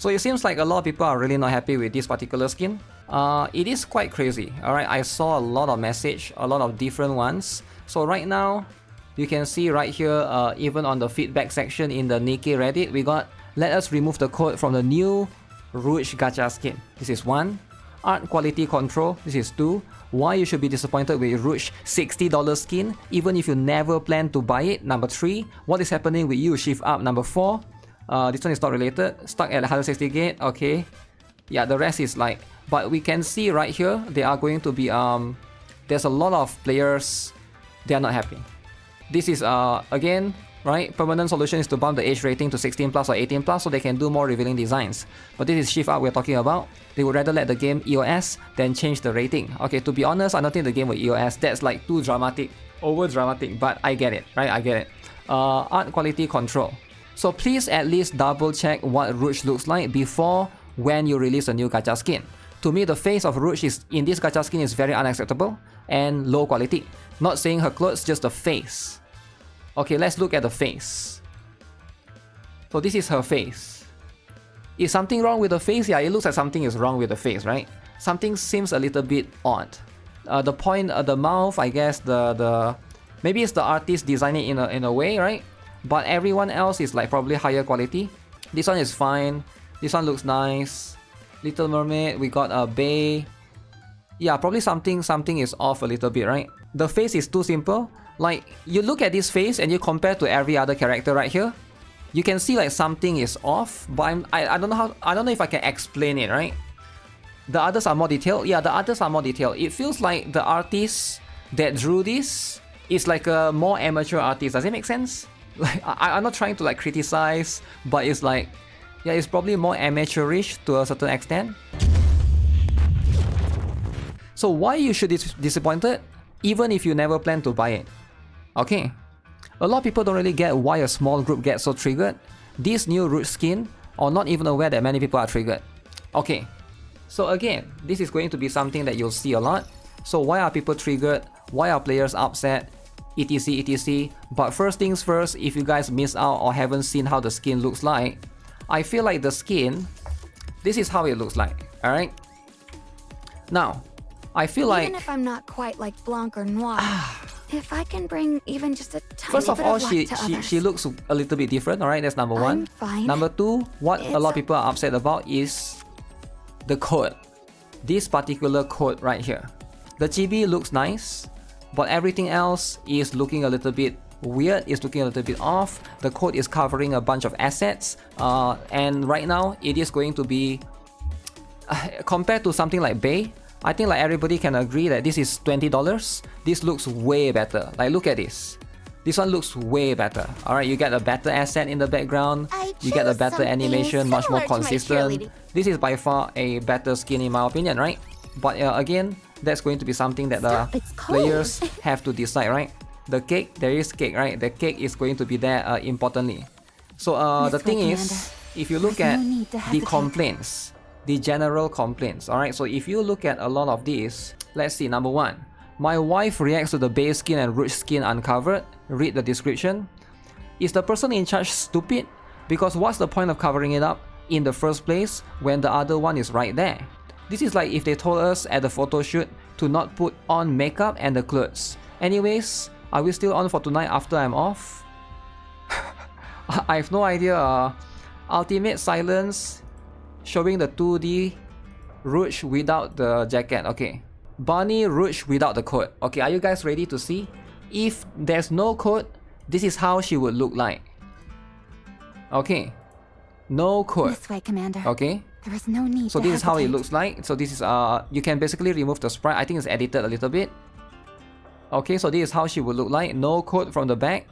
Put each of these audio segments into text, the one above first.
So it seems like a lot of people are really not happy with this particular skin. It is quite crazy, alright? I saw a lot of message, a lot of different ones. So right now, you can see right here, even on the feedback section in the Nikke Reddit, we got, let us remove the code from the new Rouge gacha skin. This is 1. Art quality control, this is 2. Why you should be disappointed with Rouge $60 skin, even if you never plan to buy it, number 3. What is happening with you, shift up, number 4. This one is not related, stuck at 160 gate, okay. Yeah, the rest is like, but we can see right here, they are going to be, there's a lot of players, they are not happy. This is, again, right, permanent solution is to bump the age rating to 16 plus or 18 plus so they can do more revealing designs. But this is shift up we're talking about. They would rather let the game EOS than change the rating. Okay, to be honest, I don't think the game will EOS. That's like too dramatic, over dramatic, but I get it, right? I get it. Art quality control. So please at least double check what Rouge looks like before when you release a new gacha skin. To me, the face of Rouge is in this gacha skin is very unacceptable and low quality. Not saying her clothes, just the face. Okay, let's look at the face. So this is her face. Is something wrong with the face? Yeah, it looks like something is wrong with the face, right? Something seems a little bit odd. The point, the mouth, I guess maybe it's the artist designing it in a way, right? But everyone else is like probably higher quality. This one is fine. This one looks nice. Little Mermaid, we got a Bay. Yeah, probably something is off a little bit, right? The face is too simple. Like, you look at this face and you compare to every other character right here, you can see like something is off, but I don't know if I can explain it, right? The others are more detailed. Yeah, the others are more detailed. It feels like the artist that drew this is like a more amateur artist. Does it make sense? Like, I'm not trying to like criticize, but it's like, yeah, it's probably more amateurish to a certain extent. So why you should be disappointed, even if you never plan to buy it? Okay, a lot of people don't really get why a small group gets so triggered. This new Rouge skin, or not even aware that many people are triggered. Okay, so again, this is going to be something that you'll see a lot. So why are people triggered? Why are players upset? etc etc. But first things first, if you guys miss out or haven't seen how the skin looks like, I feel like the skin, this is how it looks like, alright? Now, I feel like... Even if I'm not quite like Blanc or Noir, if I can bring even just a tiny first of bit all, of luck to others, she looks a little bit different, alright? That's number one. I'm fine. Number two, what a lot of people are upset about is the code. This particular code right here. The chibi looks nice, but everything else is looking a little bit weird, it's looking a little bit off. The code is covering a bunch of assets, and right now it is going to be compared to something like Bay, I think like everybody can agree that this is $20. This looks way better. Like, look at this. This one looks way better. Alright, you get a better asset in the background, you get a better animation, much more consistent. This is by far a better skin in my opinion, right? But again, that's going to be something that the players have to decide, right? The cake, there is cake, right? The cake is going to be there importantly. So the thing is, if you look at the complaints, the general complaints, alright? So if you look at a lot of these, let's see, number one, my wife reacts to the base skin and Rouge skin uncovered. Read the description. Is the person in charge stupid? Because what's the point of covering it up in the first place when the other one is right there? This is like if they told us at the photo shoot to not put on makeup and the clothes. Anyways, are we still on for tonight after I'm off? I have no idea. Ultimate silence, showing the 2D Rouge without the jacket. Okay. Bunny Rouge without the coat. Okay, are you guys ready to see? If there's no coat, this is how she would look like. Okay. No coat. This way, Commander. Okay. There is no need so this is how it looks like. So this is you can basically remove the sprite. I think it's edited a little bit. Okay, so this is how she would look like. No coat from the back.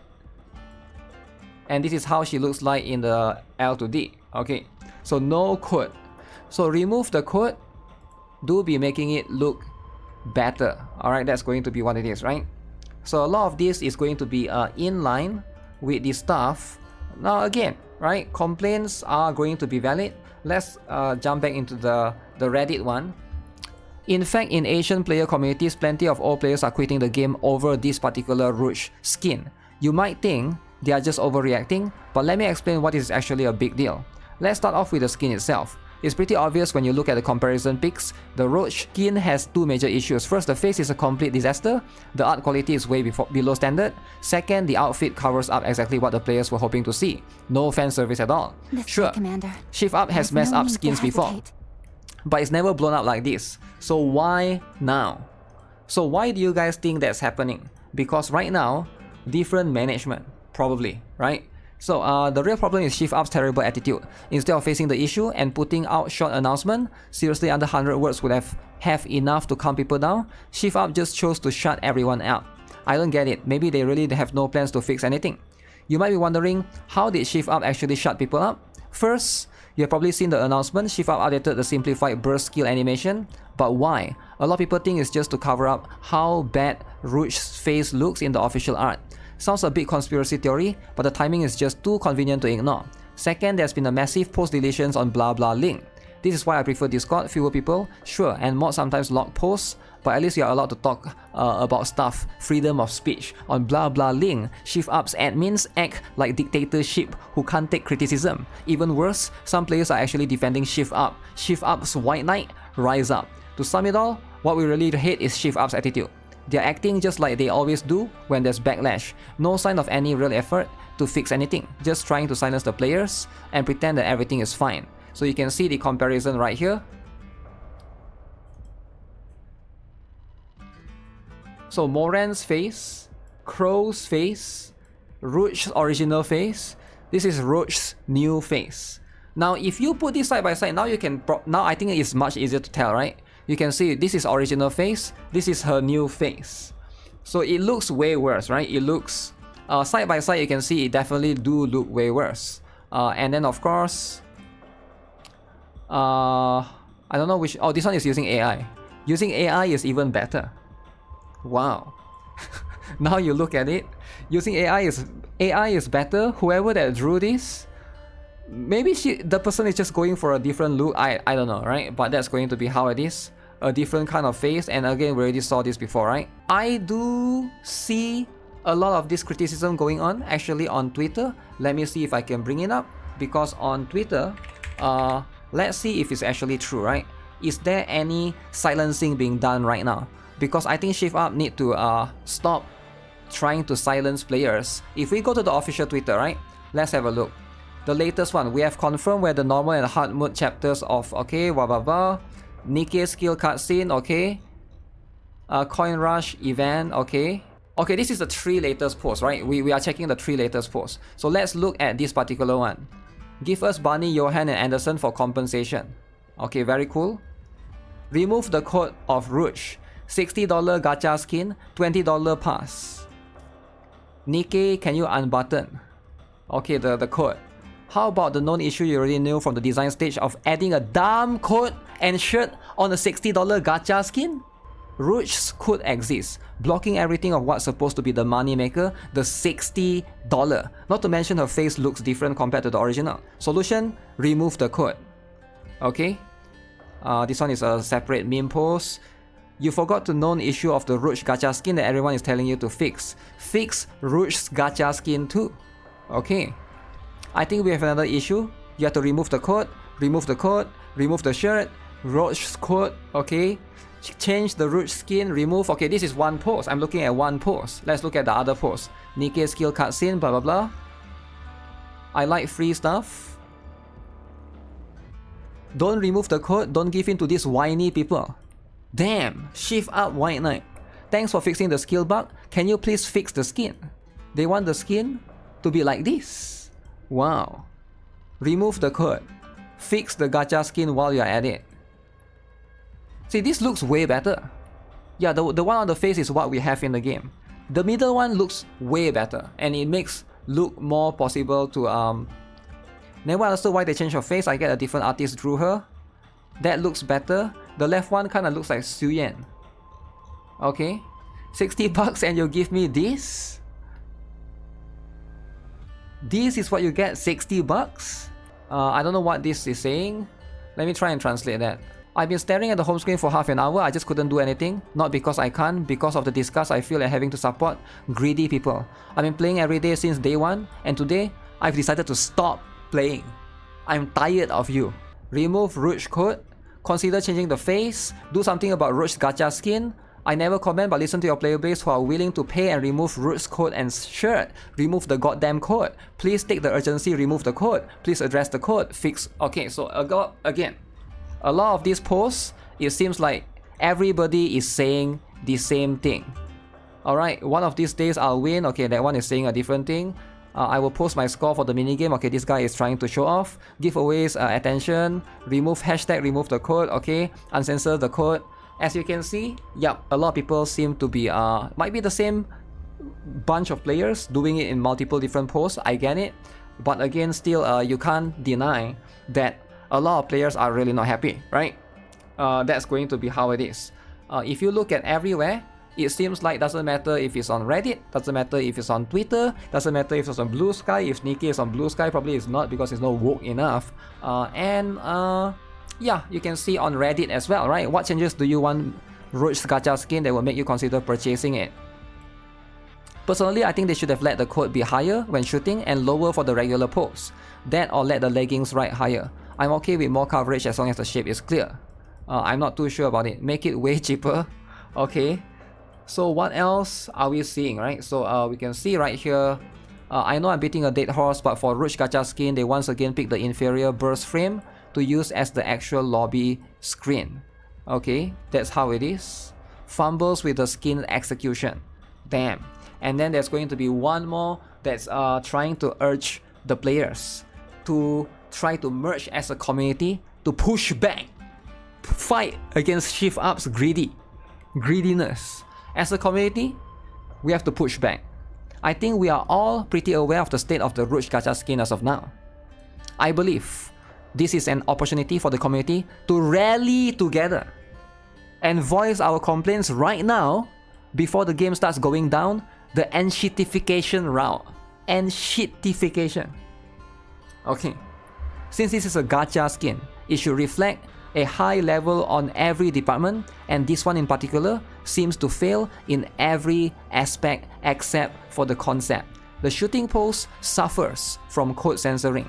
And this is how she looks like in the L to D. Okay, so no coat. So remove the coat. Do be making it look better. Alright, that's going to be what it is, right? So a lot of this is going to be in line with the stuff. Now again, right, complaints are going to be valid. Let's jump back into the Reddit one. In fact, in Asian player communities, plenty of old players are quitting the game over this particular Rouge skin. You might think they are just overreacting, but let me explain what is actually a big deal. Let's start off with the skin itself. It's pretty obvious when you look at the comparison pics. The Rouge skin has two major issues. First, the face is a complete disaster. The art quality is way below standard. Second, the outfit covers up exactly what the players were hoping to see. No fan service at all. Sure, Shift Up has messed up skins before, but it's never blown up like this. So why now? So why do you guys think that's happening? Because right now, different management, probably, right? So the real problem is Shift Up's terrible attitude. Instead of facing the issue and putting out short announcement, seriously under 100 words would have enough to calm people down, Shift Up just chose to shut everyone out. I don't get it, maybe they really have no plans to fix anything. You might be wondering, how did Shift Up actually shut people up? First, you have probably seen the announcement, Shift Up updated the simplified burst skill animation. But why? A lot of people think it's just to cover up how bad Rouge's face looks in the official art. Sounds a bit conspiracy theory, but the timing is just too convenient to ignore. Second, there's been a massive post deletions on blah blah link. This is why I prefer Discord, fewer people, sure, and mods sometimes log posts, but at least you are allowed to talk about stuff, freedom of speech. On blah blah link, Shift Up's admins act like dictatorship who can't take criticism. Even worse, some players are actually defending Shift Up. Shift Up's White Knight, rise up. To sum it all, what we really hate is Shift Up's attitude. They're acting just like they always do when there's backlash. No sign of any real effort to fix anything, just trying to silence the players and pretend that everything is fine. So you can see the comparison right here. So Moran's face, Crow's face, Rouge's original face. This is Rouge's new face. Now if you put this side by side, now I think it's much easier to tell, right? You can see this is original face, this is her new face. So it looks way worse, right? It looks, side by side you can see it definitely do look way worse. And then of course, I don't know which, oh this one is using AI. Using AI is even better. Wow. Now you look at it, using AI is better. Whoever that drew this, maybe the person is just going for a different look. I don't know, right? But that's going to be how it is. A different kind of face, and again we already saw this before, right? I do see a lot of this criticism going on actually on Twitter. Let me see if I can bring it up, because on Twitter, let's see if it's actually true, right? Is there any silencing being done right now? Because I think Shift Up need to stop trying to silence players. If we go to the official Twitter, right? Let's have a look. The latest one, we have confirmed where the normal and hard mode chapters of, okay, blah blah blah. Nikke skill cutscene, okay. Coin rush event, okay. Okay, this is the 3 latest posts, right? We are checking the 3 latest posts. So let's look at this particular one. Give us Barney, Johan and Anderson for compensation. Okay, very cool. Remove the code of Rouge. $60 gacha skin, $20 pass. Nikke, can you unbutton? Okay, the code. How about the known issue you already knew from the design stage of adding a damn code and shirt on a $60 gacha skin? Rouge's code exists, blocking everything of what's supposed to be the money maker, the $60. Not to mention her face looks different compared to the original. Solution, remove the code. Okay? This one is a separate meme post. You forgot the known issue of the Rouge gacha skin that everyone is telling you to fix. Fix Rouge's gacha skin too. Okay. I think we have another issue. You have to remove the code, remove the shirt, Rouge's code, okay. Change the Rouge skin, remove, okay, this is one post. I'm looking at one post. Let's look at the other post. Nikke skill cutscene, blah blah blah. I like free stuff. Don't remove the code, don't give in to these whiny people. Damn, Shift Up White Knight. Thanks for fixing the skill bug. Can you please fix the skin? They want the skin to be like this. Wow. Remove the code. Fix the gacha skin while you're at it. See, this looks way better. Yeah, the one on the face is what we have in the game. The middle one looks way better, and it makes look more possible to Never understood why they changed her face. I get a different artist drew her. That looks better. The left one kinda looks like Su Yan. Okay. $60 and you give me this? This is what you get, $60? I don't know what this is saying. Let me try and translate that. I've been staring at the home screen for half an hour. I just couldn't do anything. Not because I can't, because of the disgust I feel at having to support greedy people. I've been playing every day since day one, and today I've decided to stop playing. I'm tired of you. Remove Rouge code. Consider changing the face. Do something about Rouge gacha skin. I never comment but listen to your player base who are willing to pay and remove Rouge code and shirt. Remove the goddamn code. Please take the urgency, remove the code. Please address the code. Fix. Okay, so again, a lot of these posts, it seems like everybody is saying the same thing. Alright, one of these days I'll win. Okay, that one is saying a different thing. I will post my score for the minigame. Okay, this guy is trying to show off. Giveaways, attention. Remove hashtag, remove the code. Okay, uncensor the code. As you can see, yep, a lot of people seem to be, might be the same bunch of players doing it in multiple different posts. I get it. But again, still, you can't deny that a lot of players are really not happy, right? That's going to be how it is. If you look at everywhere, it seems like doesn't matter if it's on Reddit, doesn't matter if it's on Twitter, doesn't matter if it's on Blue Sky. If Nikke is on Blue Sky, probably it's not because it's not woke enough. Yeah, you can see on Reddit as well, right? What changes do you want Rouge gacha skin that will make you consider purchasing it? Personally, I think they should have let the code be higher when shooting and lower for the regular pose. That or let the leggings ride higher. I'm okay with more coverage as long as the shape is clear. I'm not too sure about it. Make it way cheaper. Okay. So what else are we seeing, right? So we can see right here. I know I'm beating a dead horse, but for Rouge gacha skin, they once again picked the inferior burst frame to use as the actual lobby screen. Okay, that's how it is. Fumbles with the skin execution. Damn. And then there's going to be one more that's trying to urge the players to try to merge as a community to push back, fight against Shift Up's greediness. As a community, we have to push back. I think we are all pretty aware of the state of the Rouge gacha skin as of now. I believe this is an opportunity for the community to rally together and voice our complaints right now before the game starts going down the enshittification route. Enshittification. Okay. Since this is a gacha skin, it should reflect a high level on every department, and this one in particular seems to fail in every aspect except for the concept. The shooting pose suffers from code censoring.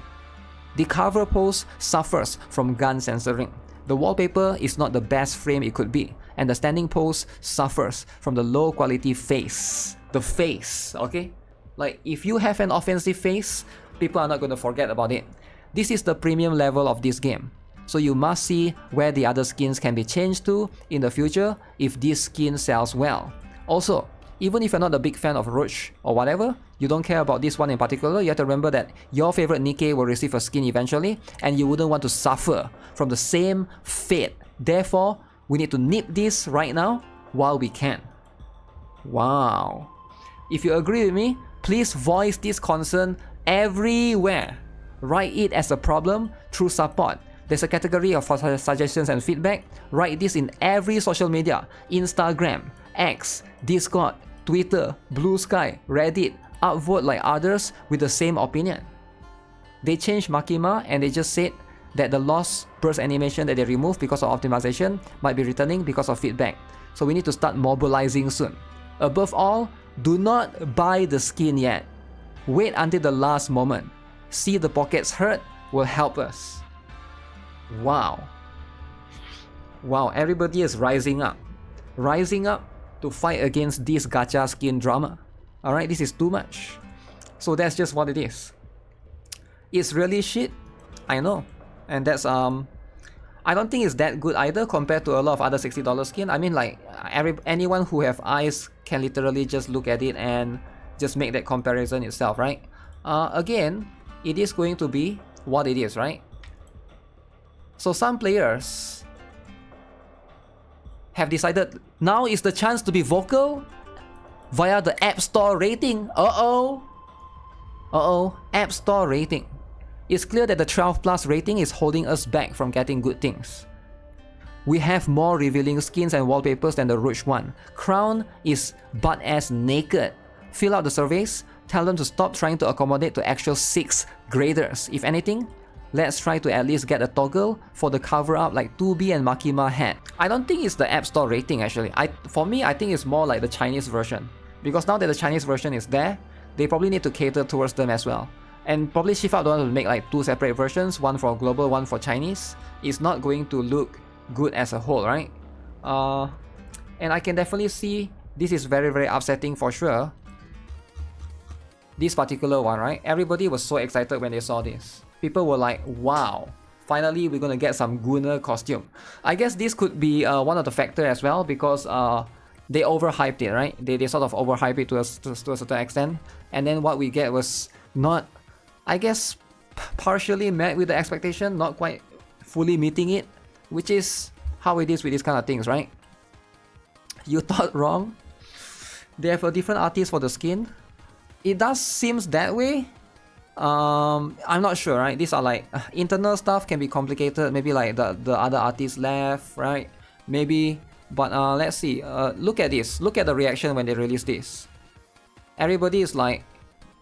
The cover pose suffers from gun censoring. The wallpaper is not the best frame it could be, and the standing pose suffers from the low quality face. The face, okay? Like, if you have an offensive face, people are not going to forget about it. This is the premium level of this game. So you must see where the other skins can be changed to in the future if this skin sells well. Also, even if you're not a big fan of Rouge or whatever, you don't care about this one in particular, you have to remember that your favorite Nikke will receive a skin eventually, and you wouldn't want to suffer from the same fate. Therefore, we need to nip this right now while we can. Wow. If you agree with me, please voice this concern everywhere. Write it as a problem through support. There's a category of suggestions and feedback. Write this in every social media: Instagram, X, Discord, Twitter, Blue Sky, Reddit. Upvote like others with the same opinion. They changed Makima and they just said that the lost burst animation that they removed because of optimization might be returning because of feedback. So we need to start mobilizing soon. Above all, do not buy the skin yet. Wait until the last moment. See the pockets hurt will help us. Wow. Wow, everybody is rising up. Rising up to fight against this gacha skin drama. Alright, this is too much. So that's just what it is. It's really shit, I know. And that's I don't think it's that good either compared to a lot of other $60 skin. I mean, like, anyone who have eyes can literally just look at it and just make that comparison itself, right? Again, it is going to be what it is, right? So some players have decided now is the chance to be vocal via the App Store rating. App Store rating. It's clear that the 12 plus rating is holding us back from getting good things. We have more revealing skins and wallpapers than the Rouge one. Crown is butt-ass naked. Fill out the surveys. Tell them to stop trying to accommodate to actual 6 graders. If anything, let's try to at least get a toggle for the cover-up like 2B and Makima had. I don't think it's the App Store rating actually. For me, I think it's more like the Chinese version. Because now that the Chinese version is there, they probably need to cater towards them as well. And probably shift out the one to make like 2 separate versions, one for global, one for Chinese. It's not going to look good as a whole, right? And I can definitely see this is very, very upsetting for sure. This particular one, right? Everybody was so excited when they saw this. People were like, wow, finally we're gonna get some Gunnar costume. I guess this could be one of the factors as well, because they overhyped it, right? They sort of overhyped it to a certain extent. And then what we get was not, I guess, partially met with the expectation, not quite fully meeting it, which is how it is with these kind of things, right? You thought wrong. They have a different artist for the skin. It does seems that way. I'm not sure, right? These are like internal stuff, can be complicated. Maybe like the other artist left, right? Maybe, but let's see. Look at this. Look at the reaction when they release this. Everybody is like,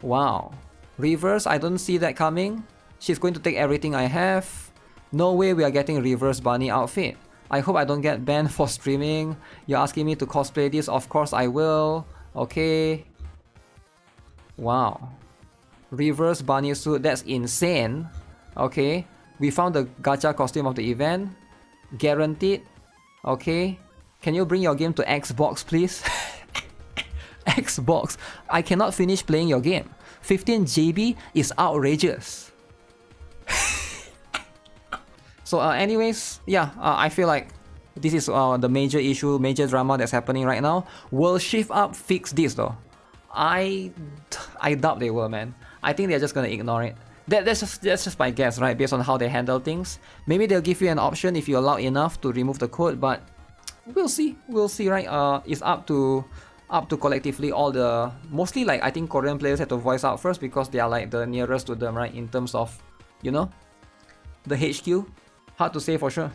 wow. Reverse, I don't see that coming. She's going to take everything I have. No way we are getting reverse bunny outfit. I hope I don't get banned for streaming. You're asking me to cosplay this? Of course I will. Okay. Wow. Reverse bunny suit, that's insane. Okay. We found the gacha costume of the event. Guaranteed. Okay. Can you bring your game to Xbox, please? Xbox. I cannot finish playing your game. 15 GB is outrageous. So anyways, yeah, I feel like this is the major issue, major drama that's happening right now. Will Shift Up fix this though? I doubt they will, man. I think they're just gonna ignore it. That's just my guess, right? Based on how they handle things. Maybe they'll give you an option if you allow enough to remove the code, but we'll see. We'll see, right? It's up to collectively all the, mostly like I think Korean players have to voice out first, because they are like the nearest to them, right? In terms of, you know, the HQ. Hard to say for sure.